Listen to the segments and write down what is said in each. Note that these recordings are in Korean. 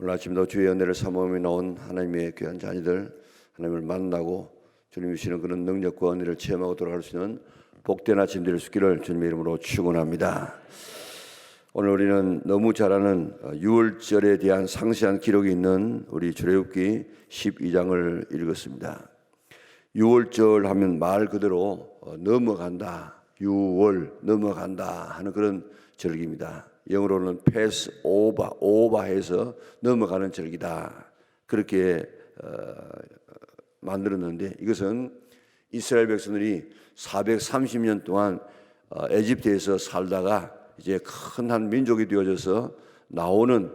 오늘 아침도 주의 은혜를 사모하며 나온 하나님의 귀한 자녀들, 하나님을 만나고 주님이 주시는 그런 능력과 은혜를 체험하고 돌아갈 수 있는 복된 아침 될 수 있기를 주님의 이름으로 축원합니다. 오늘 우리는 너무 잘 아는 6월절에 대한 상세한 기록이 있는 우리 출애굽기 12장을 읽었습니다. 6월절 하면 말 그대로 넘어간다, 6월 넘어간다 하는 그런 절기입니다. 영어로는 pass over해서 넘어가는 절기다, 그렇게 만들었는데, 이것은 이스라엘 백성들이 430년 동안 에집트에서 살다가 이제 큰 한 민족이 되어져서 나오는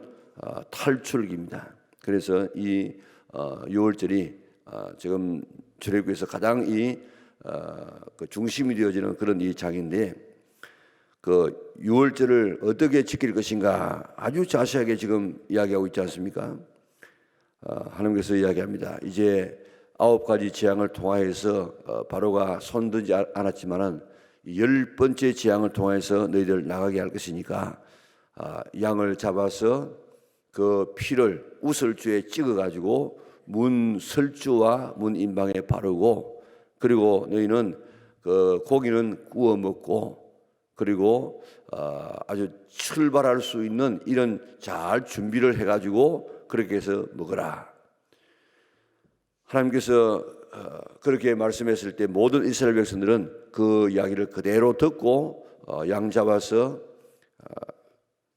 탈출기입니다. 그래서 이 6월절이 지금 출애굽기에서 가장 그 중심이 되어지는 그런 이 장인데, 그 6월절을 어떻게 지킬 것인가 아주 자세하게 지금 이야기하고 있지 않습니까? 하나님께서 이야기합니다. 이제 9가지 재앙을 통하여서 바로가 손들지 않았지만은 10번째 재앙을 통해서 너희들 나가게 할 것이니까 양을 잡아서 그 피를 우슬주에 찍어가지고 문 설주와 문 인방에 바르고, 그리고 너희는 그 고기는 구워 먹고, 그리고 아주 출발할 수 있는 이런 잘 준비를 해가지고 그렇게 해서 먹어라. 하나님께서 그렇게 말씀했을 때 모든 이스라엘 백성들은 그 이야기를 그대로 듣고 양 잡아서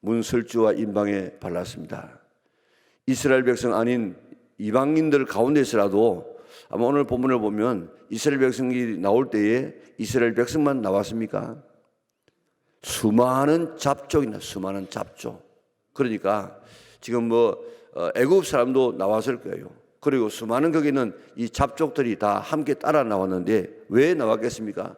문설주와 인방에 발랐습니다. 이스라엘 백성 아닌 이방인들 가운데서라도 아마 오늘 본문을 보면 이스라엘 백성이 나올 때에 이스라엘 백성만 나왔습니까? 수많은 잡족이나 수많은 잡족. 그러니까 지금 애굽 사람도 나왔을 거예요. 그리고 수많은 거기는 이 잡족들이 다 함께 따라 나왔는데 왜 나왔겠습니까?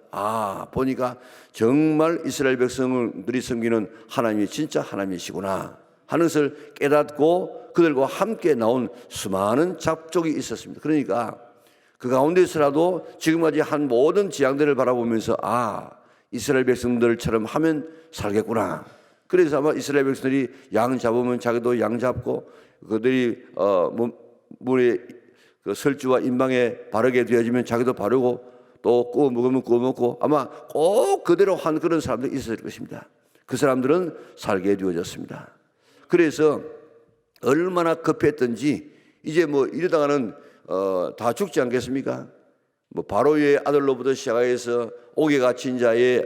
보니까 정말 이스라엘 백성들이 섬기는 하나님이 진짜 하나님이시구나 하는 것을 깨닫고 그들과 함께 나온 수많은 잡족이 있었습니다. 그러니까 그 가운데서라도 지금까지 한 모든 재앙들을 바라보면서 이스라엘 백성들처럼 하면 살겠구나. 그래서 아마 이스라엘 백성들이 양 잡으면 자기도 양 잡고, 그들이 물에 그 설주와 인방에 바르게 되어지면 자기도 바르고, 또 구워 먹으면 구워 먹고, 아마 꼭 그대로 한 그런 사람들이 있었을 것입니다. 그 사람들은 살게 되어졌습니다. 그래서 얼마나 급했던지 이제 이러다가는 다 죽지 않겠습니까? 바로의 아들로부터 시작해서 옥에 갇힌 자의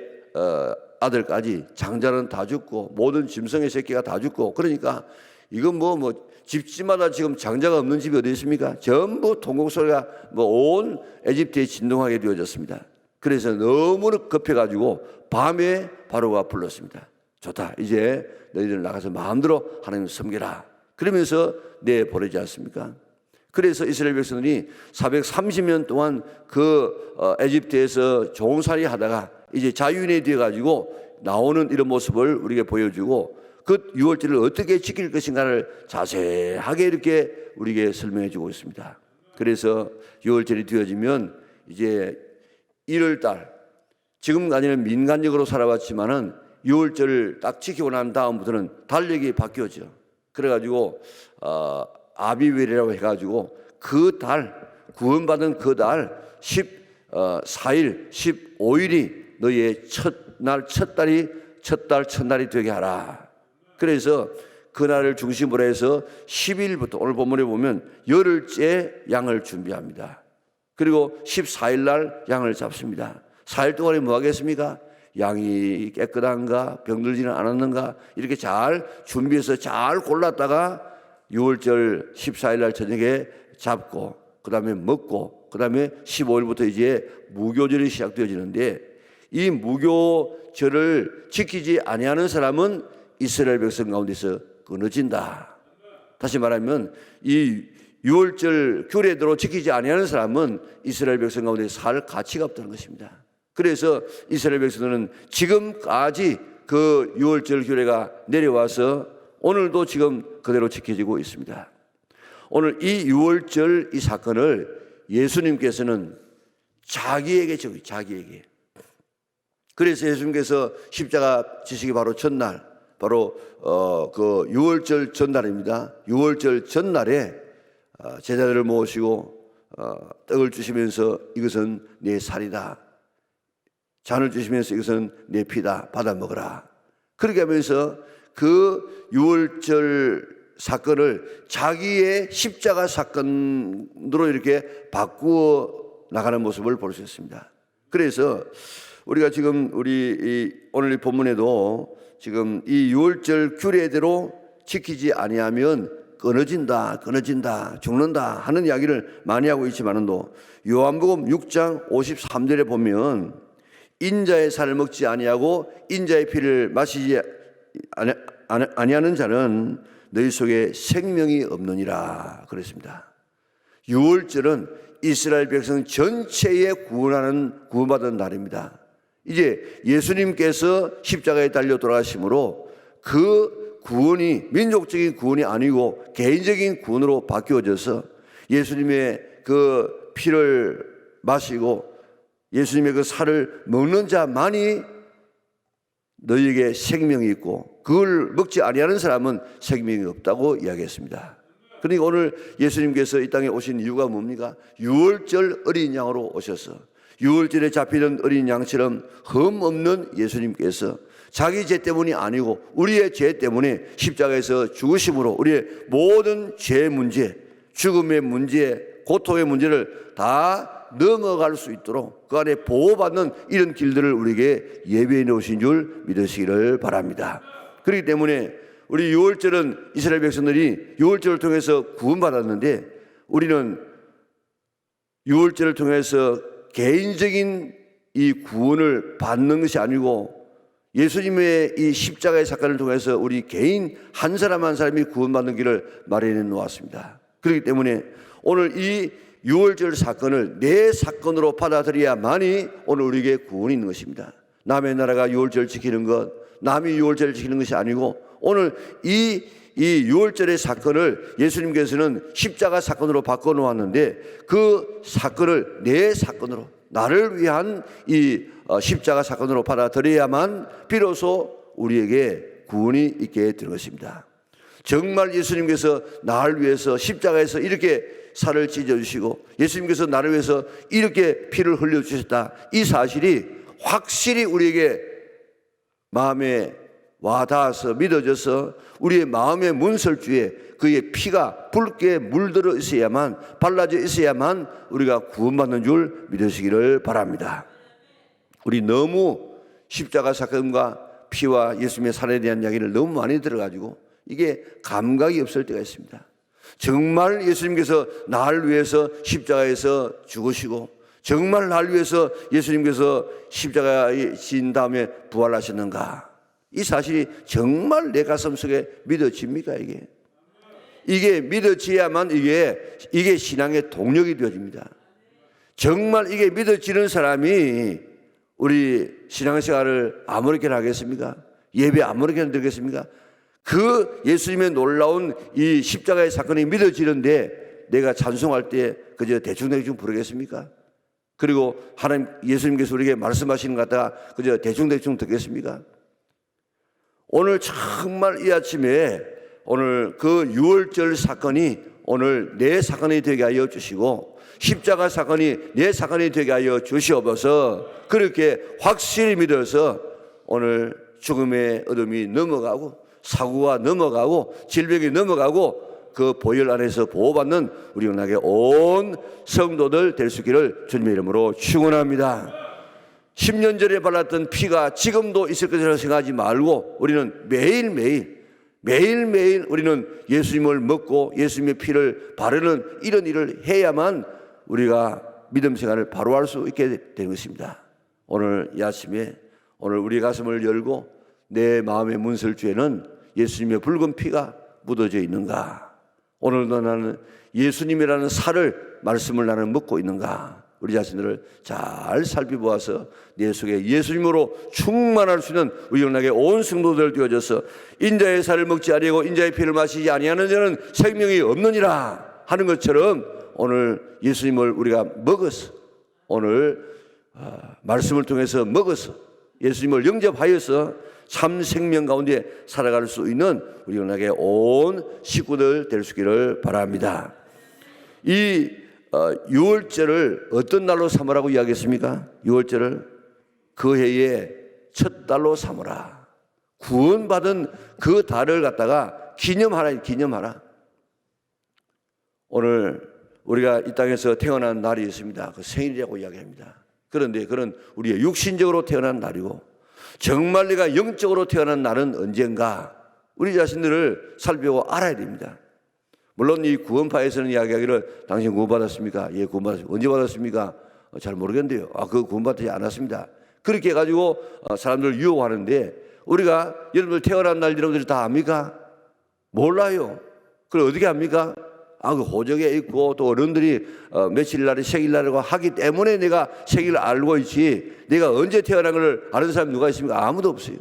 아들까지 장자는 다 죽고 모든 짐승의 새끼가 다 죽고, 그러니까 이건 집집마다 지금 장자가 없는 집이 어디 있습니까? 전부 통곡 소리가 온 에집트에 진동하게 되어졌습니다. 그래서 너무나 급해가지고 밤에 바로가 불렀습니다. 좋다, 이제 너희들 나가서 마음대로 하나님을 섬겨라. 그러면서 내보내지 않습니까? 그래서 이스라엘 백성들이 430년 동안 그 에집트에서 종살이 하다가 이제 자유인이 되어가지고 나오는 이런 모습을 우리에게 보여주고, 그 6월절을 어떻게 지킬 것인가를 자세하게 이렇게 우리에게 설명해 주고 있습니다. 그래서 6월절이 되어지면 이제 1월달, 지금까지는 민간적으로 살아왔지만은 6월절을 딱 지키고 난 다음부터는 달력이 바뀌었죠. 그래가지고 아비웰이라고 해가지고 그 달, 구원받은 그 달 14일, 15일이 너희의 첫달이 되게 하라. 그래서 그날을 중심으로 해서 10일부터 오늘 본문에 보면 열흘째 양을 준비합니다. 그리고 14일 날 양을 잡습니다. 4일 동안에 뭐 하겠습니까? 양이 깨끗한가, 병들지는 않았는가, 이렇게 잘 준비해서 잘 골랐다가 6월절 14일 날 저녁에 잡고, 그 다음에 먹고, 그 다음에 15일부터 이제 무교절이 시작되어지는데, 이 무교절을 지키지 아니하는 사람은 이스라엘 백성 가운데서 끊어진다. 다시 말하면 이 6월절 규례대로 지키지 아니하는 사람은 이스라엘 백성 가운데 살 가치가 없다는 것입니다. 그래서 이스라엘 백성들은 지금까지 그 6월절 규례가 내려와서 오늘도 지금 그대로 지켜지고 있습니다. 오늘 이 6월절 이 사건을 예수님께서는 자기에게 적어요. 자기에게. 그래서 예수님께서 십자가 지시기 바로 전날 바로 그 유월절 전날입니다. 유월절 전날에 제자들을 모시고 떡을 주시면서 이것은 내 살이다. 잔을 주시면서 이것은 내 피다. 받아 먹어라. 그렇게 하면서 그 유월절 사건을 자기의 십자가 사건으로 이렇게 바꾸어 나가는 모습을 볼 수 있습니다. 그래서 우리가 지금 오늘 이 본문에도 지금 이 유월절 규례대로 지키지 아니하면 끊어진다, 죽는다 하는 이야기를 많이 하고 있지만도 요한복음 6장 53절에 보면 인자의 살을 먹지 아니하고 인자의 피를 마시지 아니하는 자는 너희 속에 생명이 없느니라 그랬습니다. 유월절은 이스라엘 백성 전체에 구원받은 날입니다. 이제 예수님께서 십자가에 달려 돌아가심으로 그 구원이 민족적인 구원이 아니고 개인적인 구원으로 바뀌어져서 예수님의 그 피를 마시고 예수님의 그 살을 먹는 자만이 너희에게 생명이 있고 그걸 먹지 아니하는 사람은 생명이 없다고 이야기했습니다. 그러니까 오늘 예수님께서 이 땅에 오신 이유가 뭡니까? 유월절 어린 양으로 오셔서 유월절에 잡히는 어린 양처럼 흠 없는 예수님께서 자기 죄 때문이 아니고 우리의 죄 때문에 십자가에서 죽으심으로 우리의 모든 죄 문제, 죽음의 문제, 고통의 문제를 다 넘어갈 수 있도록 그 안에 보호받는 이런 길들을 우리에게 예비해 놓으신 줄 믿으시기를 바랍니다. 그렇기 때문에 우리 유월절은 이스라엘 백성들이 유월절을 통해서 구원받았는데 우리는 유월절을 통해서 개인적인 이 구원을 받는 것이 아니고 예수님의 이 십자가의 사건을 통해서 우리 개인 한 사람 한 사람이 구원받는 길을 마련해 놓았습니다. 그렇기 때문에 오늘 이 유월절 사건을 내 사건으로 받아들여야만이 오늘 우리에게 구원이 있는 것입니다. 남의 나라가 유월절 지키는 것, 남이 유월절을 지키는 것이 아니고 오늘 이 유월절의 사건을 예수님께서는 십자가 사건으로 바꿔놓았는데 그 사건을 내 사건으로 나를 위한 이 십자가 사건으로 받아들여야만 비로소 우리에게 구원이 있게 되는 것입니다. 정말 예수님께서 나를 위해서 십자가에서 이렇게 살을 찢어주시고 예수님께서 나를 위해서 이렇게 피를 흘려주셨다, 이 사실이 확실히 우리에게 마음에 와닿아서 믿어져서 우리의 마음의 문설주에 그의 피가 붉게 물들어 있어야만, 발라져 있어야만 우리가 구원받는 줄 믿으시기를 바랍니다. 우리 너무 십자가 사건과 피와 예수님의 살에 대한 이야기를 너무 많이 들어가지고 이게 감각이 없을 때가 있습니다. 정말 예수님께서 나를 위해서 십자가에서 죽으시고 정말 나를 위해서 예수님께서 십자가에 진 다음에 부활하셨는가, 이 사실이 정말 내 가슴 속에 믿어집니까? 이게 믿어져야만 이게 신앙의 동력이 되어집니다. 정말 이게 믿어지는 사람이 우리 신앙생활을 아무렇게나 하겠습니까? 예배 아무렇게나 드리겠습니까? 그 예수님의 놀라운 이 십자가의 사건이 믿어지는데 내가 찬송할 때 그저 대충대충 부르겠습니까? 그리고 하나님 예수님께서 우리에게 말씀하시는 것 같다가 그저 대충대충 듣겠습니까? 오늘 정말 이 아침에 오늘 그 유월절 사건이 오늘 내 사건이 되게 하여 주시고 십자가 사건이 내 사건이 되게 하여 주시옵소서. 그렇게 확실히 믿어서 오늘 죽음의 어둠이 넘어가고 사고가 넘어가고 질병이 넘어가고 그 보혈 안에서 보호받는 우리 영락의 온 성도들 될 수 있기를 주님의 이름으로 축원합니다. 10년 전에 발랐던 피가 지금도 있을 것이라고 생각하지 말고 우리는 매일매일 우리는 예수님을 먹고 예수님의 피를 바르는 이런 일을 해야만 우리가 믿음 생활을 바로 할 수 있게 되는 것입니다. 오늘 이 아침에 오늘 우리 가슴을 열고 내 마음의 문설주에는 예수님의 붉은 피가 묻어져 있는가? 오늘도 나는 예수님이라는 살을, 말씀을 나는 먹고 있는가? 우리 자신들을 잘 살펴보아서 내 속에 예수님으로 충만할 수 있는 우리 영락의 온 성도들 되어져서 인자의 살을 먹지 아니하고 인자의 피를 마시지 아니하는 자는 생명이 없느니라 하는 것처럼 오늘 예수님을 우리가 먹어서 오늘 말씀을 통해서 먹어서 예수님을 영접하여서 참 생명 가운데 살아갈 수 있는 우리 연락의 온 식구들 될 수 있기를 바랍니다. 이 유월절을 어떤 날로 삼으라고 이야기했습니까? 유월절을 그 해의 첫 달로 삼으라. 구원받은 그 달을 갖다가 기념하라. 오늘 우리가 이 땅에서 태어난 날이 있습니다. 그 생일이라고 이야기합니다. 그런데 그런 우리의 육신적으로 태어난 날이고, 정말 내가 영적으로 태어난 날은 언젠가 우리 자신들을 살펴보고 알아야 됩니다. 물론 이 구원파에서는 이야기하기를 당신 구원받았습니까? 예, 구원받았습니다. 언제 받았습니까? 잘 모르겠는데요. 그 구원받지 않았습니다. 그렇게 해가지고 사람들을 유혹하는데, 우리가 여러분들 태어난 날 여러분들이 다 압니까? 몰라요. 그럼 어떻게 합니까? 그 호적에 있고 또 어른들이 며칠 날이 생일날이라고 하기 때문에 내가 생일을 알고 있지, 내가 언제 태어난 걸 아는 사람이 누가 있습니까? 아무도 없어요.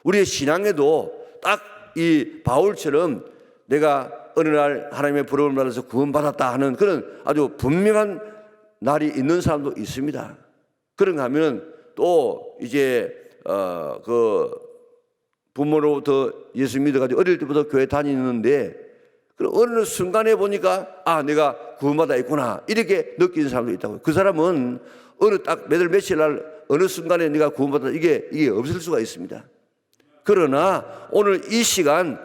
우리의 신앙에도 딱 이 바울처럼 내가 어느 날 하나님의 부름을 받아서 구원받았다 하는 그런 아주 분명한 날이 있는 사람도 있습니다. 그런가 하면 또 이제 그 부모로부터 예수 믿어가지고 어릴 때부터 교회 다니는데, 어느 순간에 보니까 내가 구원받아 있구나 이렇게 느끼는 사람도 있다고요. 그 사람은 어느 딱 몇월 며칠 날 어느 순간에 내가 구원받아 이게 없을 수가 있습니다. 그러나 오늘 이 시간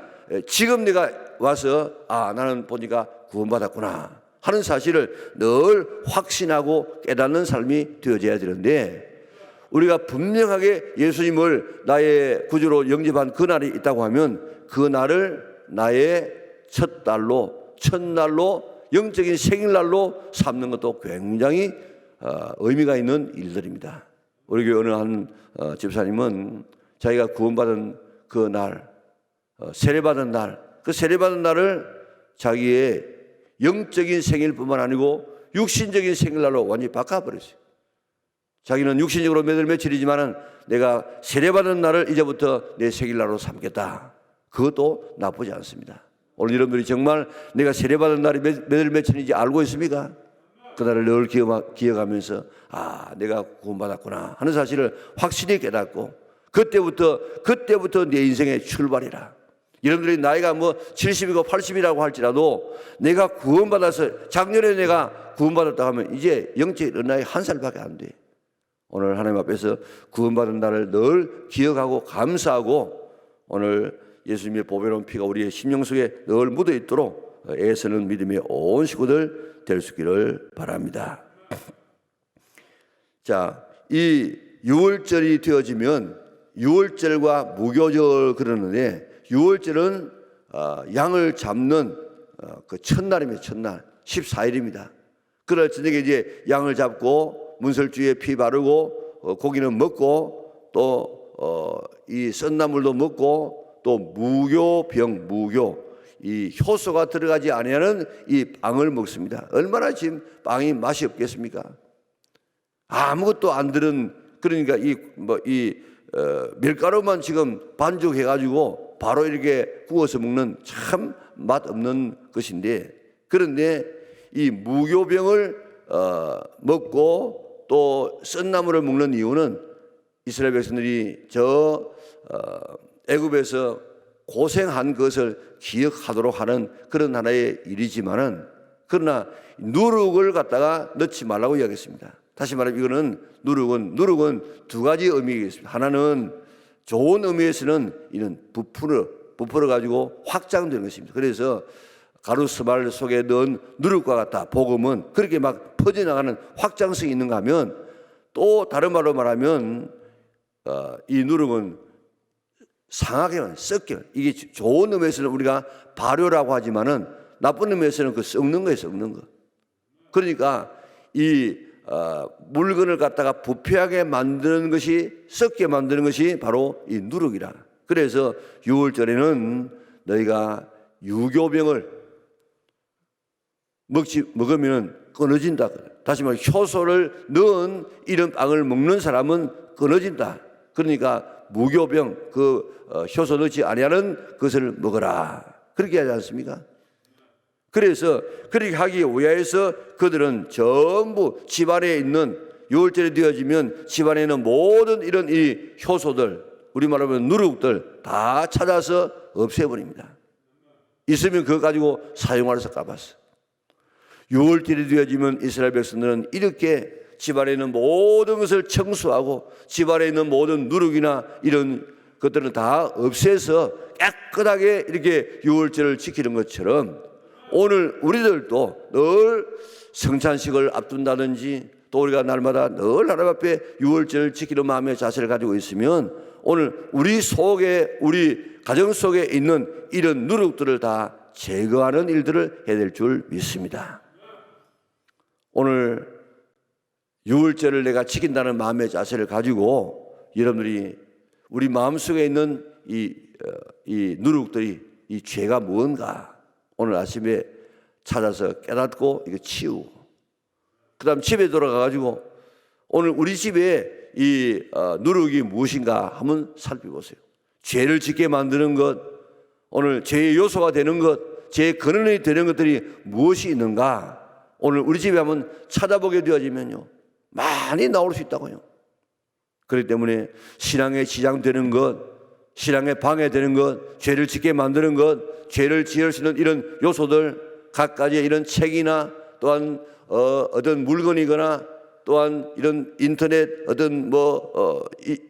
지금 내가 와서 나는 보니까 구원받았구나 하는 사실을 늘 확신하고 깨닫는 삶이 되어져야 되는데, 우리가 분명하게 예수님을 나의 구주로 영접한 그 날이 있다고 하면 그 날을 나의 첫날로 영적인 생일날로 삼는 것도 굉장히 의미가 있는 일들입니다. 우리 교회 어느 한 집사님은 자기가 구원받은 그 날, 세례받은 날, 그 세례받은 날을 자기의 영적인 생일뿐만 아니고 육신적인 생일날로 완전히 바꿔버렸어요. 자기는 육신적으로 몇월 며칠이지만은 내가 세례받은 날을 이제부터 내 생일날로 삼겠다. 그것도 나쁘지 않습니다. 오늘 여러분들이 정말 내가 세례받은 날이 몇월 며칠인지 알고 있습니까? 그날을 늘 기억하면서 내가 구원받았구나 하는 사실을 확실히 깨닫고 그때부터 내 인생의 출발이라. 여러분들이 나이가 70이고 80이라고 할지라도 내가 구원받아서 작년에 내가 구원받았다 하면 이제 영적인 나이 한 살밖에 안 돼. 오늘 하나님 앞에서 구원받은 날을 늘 기억하고 감사하고, 오늘 예수님의 보배로운 피가 우리의 심령 속에 늘 묻어 있도록 애쓰는 믿음의 온 식구들 될 수 있기를 바랍니다. 자, 이 유월절이 되어지면 유월절과 무교절 그러는데, 유월절은 양을 잡는 그 첫날입니다. 첫날 14일입니다. 그럴 저녁에 이제 양을 잡고 문설주에 피 바르고 고기는 먹고 또 이 썬나물도 먹고 또 무교 이 효소가 들어가지 아니하는 이 빵을 먹습니다. 얼마나 지금 빵이 맛이 없겠습니까? 아무것도 안 들은, 그러니까 이 밀가루만 지금 반죽해가지고 바로 이렇게 구워서 먹는 참 맛없는 것인데, 그런데 이 무교병을 먹고 또 썬나물을 먹는 이유는 이스라엘 백성들이 애굽에서 고생한 것을 기억하도록 하는 그런 하나의 일이지만은, 그러나 누룩을 갖다가 넣지 말라고 이야기했습니다. 다시 말하면 이거는 누룩은 두 가지 의미가 있습니다. 하나는 좋은 의미에서는 이는 부풀어 가지고 확장되는 것입니다. 그래서 가루스말 속에 넣은 누룩과 같다. 복음은 그렇게 막 퍼져나가는 확장성이 있는가 하면, 또 다른 말로 말하면 이 누룩은 상하게만 썩게, 이게 좋은 의미에서는 우리가 발효라고 하지만은 나쁜 의미에서는 그 썩는 거예요. 썩는 거. 그러니까 이 물건을 갖다가 부패하게 만드는 것이, 썩게 만드는 것이 바로 이 누룩이라. 그래서 유월절에는 너희가 유교병을 먹으면 끊어진다. 다시 말해 효소를 넣은 이런 빵을 먹는 사람은 끊어진다. 그러니까 무교병, 효소 넣지 아니하는 것을 먹어라. 그렇게 하지 않습니까? 그래서 그렇게 하기 위해서 그들은 전부 집안에 있는 유월절이 되어지면 집안에는 모든 이런 이 효소들, 우리말로 하면 누룩들 다 찾아서 없애버립니다. 있으면 그거 가지고 사용하려서 까봤어. 유월절이 되어지면 이스라엘 백성들은 이렇게 집안에 있는 모든 것을 청소하고 집안에 있는 모든 누룩이나 이런 것들은 다 없애서 깨끗하게 이렇게 유월절을 지키는 것처럼 오늘 우리들도 늘 성찬식을 앞둔다든지 또 우리가 날마다 늘 하나님 앞에 유월절을 지키는 마음의 자세를 가지고 있으면 오늘 우리 속에, 우리 가정 속에 있는 이런 누룩들을 다 제거하는 일들을 해야 될 줄 믿습니다. 오늘 유월절을 내가 지킨다는 마음의 자세를 가지고 여러분들이 우리 마음속에 있는 이 누룩들이, 이 죄가 무언가 오늘 아침에 찾아서 깨닫고 이거 치우고, 그 다음 집에 돌아가가지고 오늘 우리 집에 이 누룩이 무엇인가 한번 살펴보세요. 죄를 짓게 만드는 것, 오늘 죄의 요소가 되는 것, 죄의 근원이 되는 것들이 무엇이 있는가 오늘 우리 집에 한번 찾아보게 되어지면요 많이 나올 수 있다고요. 그렇기 때문에 신앙에 지장되는 것, 신앙에 방해되는 것, 죄를 짓게 만드는 것, 죄를 지을 수 있는 이런 요소들, 각가지의 이런 책이나 또한 어떤 물건이거나 또한 이런 인터넷 어떤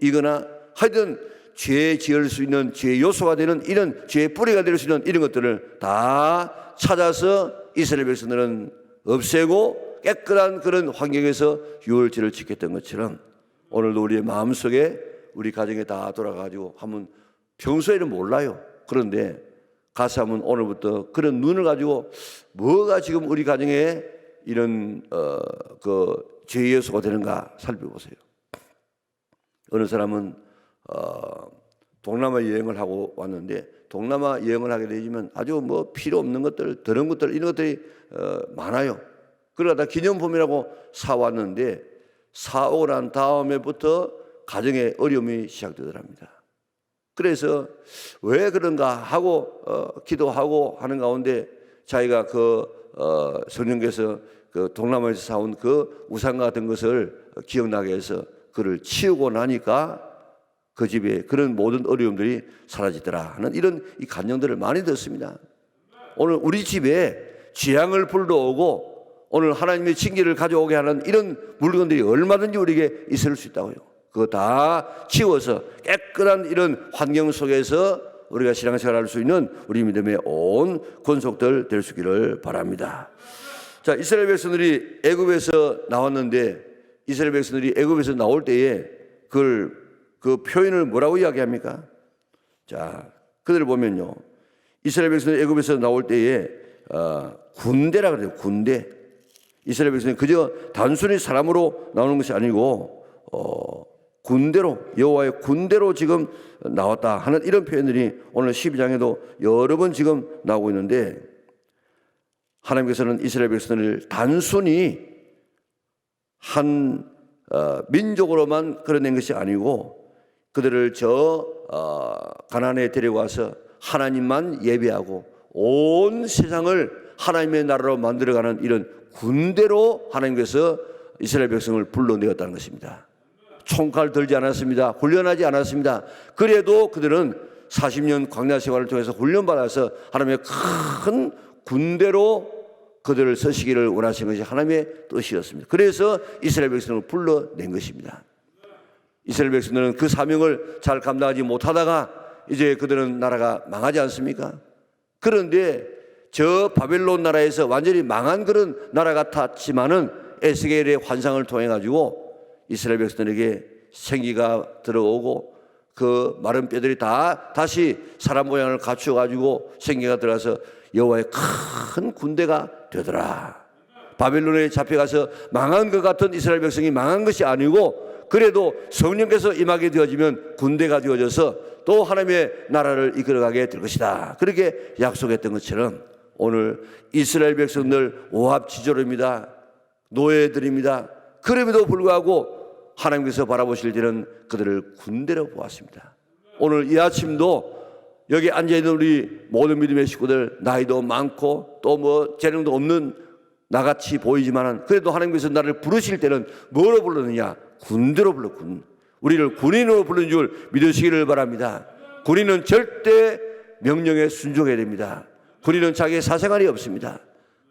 이거나 하여튼 죄 지을 수 있는 죄의 요소가 되는 이런 죄의 뿌리가 될 수 있는 이런 것들을 다 찾아서 이스라엘 백성들은 없애고 깨끗한 그런 환경에서 유월절을 지켰던 것처럼 오늘도 우리의 마음속에 우리 가정에 다 돌아가지고 한번 평소에는 몰라요. 그런데 가서 한번 오늘부터 그런 눈을 가지고 뭐가 지금 우리 가정에 이런 그 죄의 요소가 되는가 살펴보세요. 어느 사람은 동남아 여행을 하고 왔는데 동남아 여행을 하게 되면 아주 뭐 필요 없는 것들, 더러운 것들 이런 것들이 많아요. 그러다 기념품이라고 사왔는데 사오고 난 다음에부터 가정에 어려움이 시작되더랍니다. 그래서 왜 그런가 하고 기도하고 하는 가운데 자기가 성령께서 그 동남아에서 사온 그 우상 같은 것을 기억나게 해서 그를 치우고 나니까 그 집에 그런 모든 어려움들이 사라지더라 하는 이런 이 간증들을 많이 듣습니다. 오늘 우리 집에 재앙을 불러오고 오늘 하나님의 징계를 가져오게 하는 이런 물건들이 얼마든지 우리에게 있을 수 있다고요. 그거 다 치워서 깨끗한 이런 환경 속에서 우리가 신앙생활을 할 수 있는 우리 믿음의 온 권속들 될 수 있기를 바랍니다. 자, 이스라엘 백성들이 애굽에서 나왔는데 이스라엘 백성들이 애굽에서 나올 때에 그 표현을 뭐라고 이야기합니까? 자, 그들을 보면요, 이스라엘 백성들이 애굽에서 나올 때에 군대라 그래요. 군대. 이스라엘 백성이 그저 단순히 사람으로 나오는 것이 아니고 군대로, 여호와의 군대로 지금 나왔다 하는 이런 표현들이 오늘 12장에도 여러 번 지금 나오고 있는데 하나님께서는 이스라엘 백성을 단순히 한 민족으로만 끌어낸 것이 아니고 그들을 가나안에 데려와서 하나님만 예배하고 온 세상을 하나님의 나라로 만들어가는 이런 군대로 하나님께서 이스라엘 백성을 불러내었다는 것입니다. 총칼 들지 않았습니다. 훈련하지 않았습니다. 그래도 그들은 40년 광야 생활을 통해서 훈련받아서 하나님의 큰 군대로 그들을 서시기를 원하신 것이 하나님의 뜻이었습니다. 그래서 이스라엘 백성을 불러낸 것입니다. 이스라엘 백성들은 그 사명을 잘 감당하지 못하다가 이제 그들은 나라가 망하지 않습니까? 그런데 저 바벨론 나라에서 완전히 망한 그런 나라 같았지만은 에스겔의 환상을 통해 가지고 이스라엘 백성들에게 생기가 들어오고 그 마른 뼈들이 다 다시 사람 모양을 갖추어 가지고 생기가 들어가서 여호와의 큰 군대가 되더라. 바벨론에 잡혀가서 망한 것 같은 이스라엘 백성이 망한 것이 아니고 그래도 성령께서 임하게 되어지면 군대가 되어져서 또 하나님의 나라를 이끌어가게 될 것이다. 그렇게 약속했던 것처럼 오늘 이스라엘 백성들 오합지졸입니다. 노예들입니다. 그럼에도 불구하고 하나님께서 바라보실 때는 그들을 군대로 보았습니다. 오늘 이 아침도 여기 앉아있는 우리 모든 믿음의 식구들 나이도 많고 또 뭐 재능도 없는 나같이 보이지만은 그래도 하나님께서 나를 부르실 때는 뭐로 불렀느냐? 군대로 불렀군. 우리를 군인으로 부른 줄 믿으시기를 바랍니다. 군인은 절대 명령에 순종해야 됩니다. 군인은 자기의 사생활이 없습니다.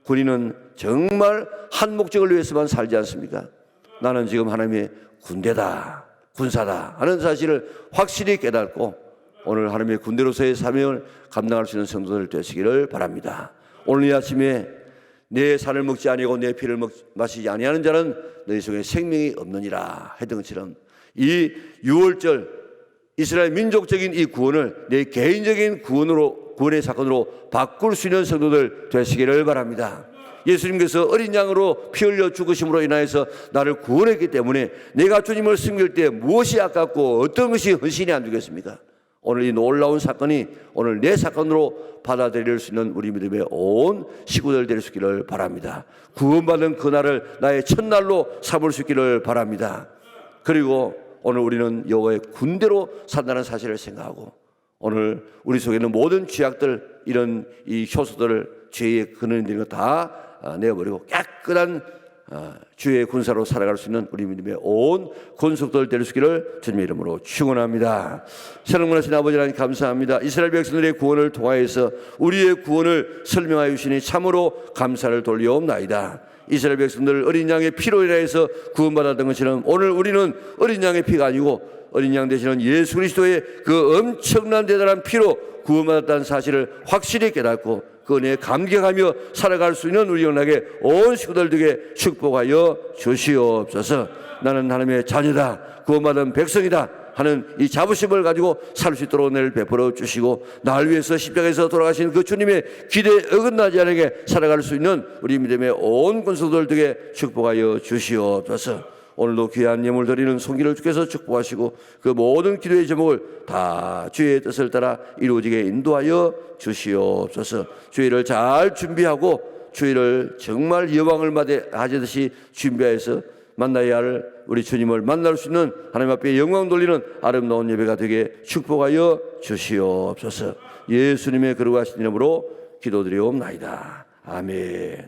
군인은 정말 한 목적을 위해서만 살지 않습니까? 나는 지금 하나님의 군대다, 군사다 하는 사실을 확실히 깨닫고 오늘 하나님의 군대로서의 사명을 감당할 수 있는 성도들 되시기를 바랍니다. 오늘 이 아침에 내 살을 먹지 아니하고 내 피를 마시지 아니하는 자는 너희 속에 생명이 없느니라 했던 것처럼 이 6월절 이스라엘 민족적인 이 구원을 내 개인적인 구원의 사건으로 바꿀 수 있는 성도들 되시기를 바랍니다. 예수님께서 어린 양으로 피 흘려 죽으심으로 인하여서 나를 구원했기 때문에 내가 주님을 섬길 때 무엇이 아깝고 어떤 것이 헌신이 안 되겠습니까? 오늘 이 놀라운 사건이 오늘 내 사건으로 받아들일 수 있는 우리 믿음의 온 식구들 될 수 있기를 바랍니다. 구원받은 그날을 나의 첫날로 삼을 수 있기를 바랍니다. 그리고 오늘 우리는 여호와의 군대로 산다는 사실을 생각하고 오늘 우리 속에 있는 모든 죄악들 이런 이 효소들을 죄의 근원인 것 다 내어버리고 깨끗한 주의 군사로 살아갈 수 있는 우리 믿음의 온 권속들 될 수 있기를 주님의 이름으로 축원합니다. 사랑하신 아버지 하나님 감사합니다. 이스라엘 백성들의 구원을 통하여서 우리의 구원을 설명하여 주시니 참으로 감사를 돌려옵나이다. 이스라엘 백성들 어린 양의 피로 인하여서 구원받았던 것처럼 오늘 우리는 어린 양의 피가 아니고 어린 양 되시는 예수 그리스도의 그 엄청난 대단한 피로 구원받았다는 사실을 확실히 깨닫고 그 은혜에 감격하며 살아갈 수 있는 우리 영락의 온 식구들 되게 축복하여 주시옵소서. 나는 하나님의 자녀다, 구원받은 백성이다 하는 이 자부심을 가지고 살 수 있도록 은혜를 베풀어 주시고 나를 위해서 십자가에서 돌아가신 그 주님의 기대에 어긋나지 않게 살아갈 수 있는 우리 믿음의 온 권속들 되게 축복하여 주시옵소서. 오늘도 귀한 예물 드리는 손길을 주께서 축복하시고 그 모든 기도의 제목을 다 주의 뜻을 따라 이루어지게 인도하여 주시옵소서. 주의를 잘 준비하고 주의를 정말 여왕을 맞이하듯이 준비해서 만나야 할 우리 주님을 만날 수 있는 하나님 앞에 영광 돌리는 아름다운 예배가 되게 축복하여 주시옵소서. 예수님의 거룩하신 이름으로 기도드리옵나이다. 아멘.